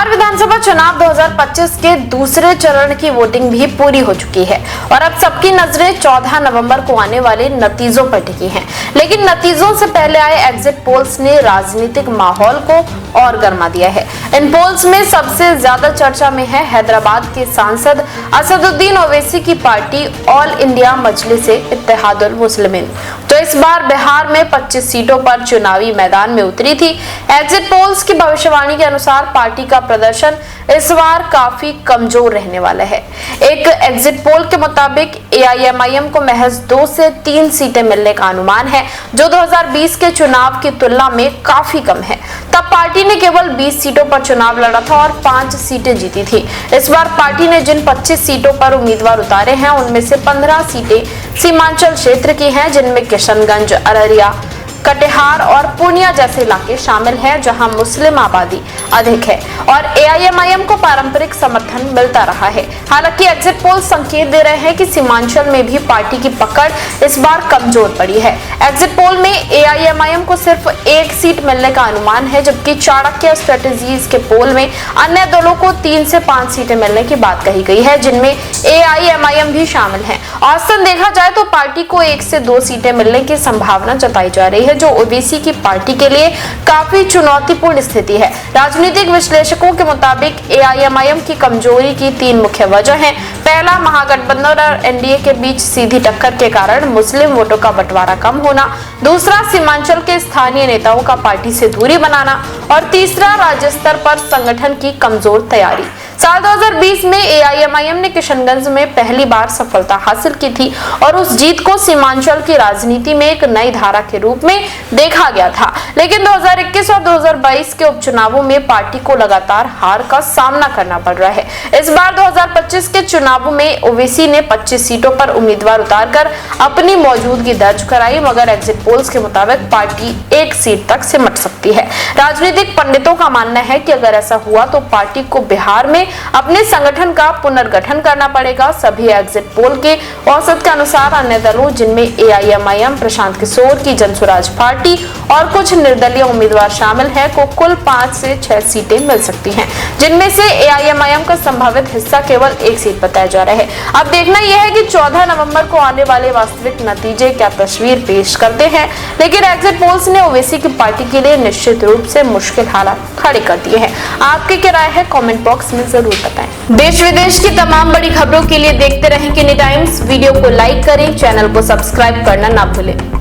बिहार विधानसभा चुनाव 2025 के दूसरे चरण की वोटिंग भी पूरी हो चुकी है और अब सबकी नजरें 14 नवंबर को आने वाले नतीजों पर टिकी हैं। लेकिन नतीजों से पहले आए एग्जिट पोल्स ने राजनीतिक माहौल को और गर्मा दिया है। इन पोल्स में सबसे ज्यादा चर्चा में है हैदराबाद के सांसद असदुद्दीन ओवैसी की पार्टी ऑल इंडिया मजलिस-ए-इत्तेहादुल मुस्लिमीन तो इस बार बिहार में 25 सीटों पर चुनावी मैदान में उतरी थी। एग्जिट पोल्स की भविष्यवाणी के अनुसार पार्टी का प्रदर्शन इस बार काफी कमजोर रहने वाला है। एक एग्जिट पोल के मुताबिक एआईएमआईएम को महज 2 से 3 सीटें मिलने का अनुमान है, जो 2020 के चुनाव की तुलना में काफी कम है। तब पार्टी ने केवल 20 सीटों पर चुनाव लड़ा था और 5 सीटें जीती थी। इस बार पार्टी ने जिन 25 सीटों पर उम्मीदवार उतारे हैं, उनमें से 15 सीटें सीमांचल क्षेत्र की हैं, जिनमें किशनगंज, अररिया, कटिहार और पूर्णिया जैसे इलाके शामिल हैं, जहां मुस्लिम आबादी अधिक है और एआईएमआईएम को पारंपरिक समर्थन मिलता रहा है। हालांकि एग्जिट पोल संकेत दे रहे हैं कि सीमांचल में भी पार्टी की पकड़ इस बार कमजोर पड़ी है। एग्जिट पोल में एआईएमआईएम को सिर्फ 1 सीट मिलने का अनुमान है, जबकि चाणक्य स्ट्रेटेजीज के पोल में अन्य दलों को 3 से 5 सीटें मिलने की बात कही गई है, जिनमें एआईएमआईएम भी शामिल है। औसतन देखा जाए तो पार्टी को 1 से 2 सीटें मिलने की संभावना जताई जा रही है, जो ओबीसी की पार्टी के लिए काफी चुनौतीपूर्ण स्थिति है। राजनीतिक विश्लेषकों के मुताबिक एआईएमआईएम की कमजोरी की 3 मुख्य वजह हैं। पहला, महागठबंधन और एनडीए के बीच सीधी टक्कर के कारण मुस्लिम वोटों का बंटवारा कम होना। दूसरा, सीमांचल के स्थानीय नेताओं का पार्टी से दूरी बनाना और तीसरा, राज्य स्तर पर संगठन की कमजोर तैयारी। साल 2020 में एआईएमआईएम ने किशनगंज में पहली बार सफलता हासिल की थी और उस जीत को सीमांचल की राजनीति में एक नई धारा के रूप में देखा गया था। लेकिन 2021 और 2022 के उपचुनावों में पार्टी को लगातार हार का सामना करना पड़ रहा है। इस बार 2025 के चुनावों में ओवैसी ने 25 सीटों पर उम्मीदवार उतारकर अपनी मौजूदगी दर्ज कराई, मगर एग्जिट पोल्स के मुताबिक पार्टी 1 सीट तक सिमट सकती है। राजनीतिक पंडितों का मानना है कि अगर ऐसा हुआ तो पार्टी को बिहार में अपने संगठन का पुनर्गठन करना पड़ेगा। सभी एग्जिट पोल के औसत के अनुसार अन्य दलों, जिनमें एआईएमआईएम, प्रशांत किशोर की जनसुराज पार्टी और कुछ निर्दलीय उम्मीदवार शामिल हैं, को कुल 5 से 6 सीटें मिल सकती हैं, जिनमें से एआईएमआईएम का संभावित हिस्सा केवल 1 सीट बताया जा रहा है। अब देखना यह है कि 14 नवंबर को आने वाले वास्तविक नतीजे क्या तस्वीर पेश करते हैं। लेकिन एग्जिट पोल्स ने ओवैसी की पार्टी के लिए निश्चित रूप से मुश्किल हालात खड़े कर दिए हैं। आपकी क्या राय है, कमेंट बॉक्स में जरूर बताएं। देश विदेश की तमाम बड़ी खबरों के लिए देखते रहें किनी टाइम्स। वीडियो को लाइक करें, चैनल को सब्सक्राइब करना ना भूलें।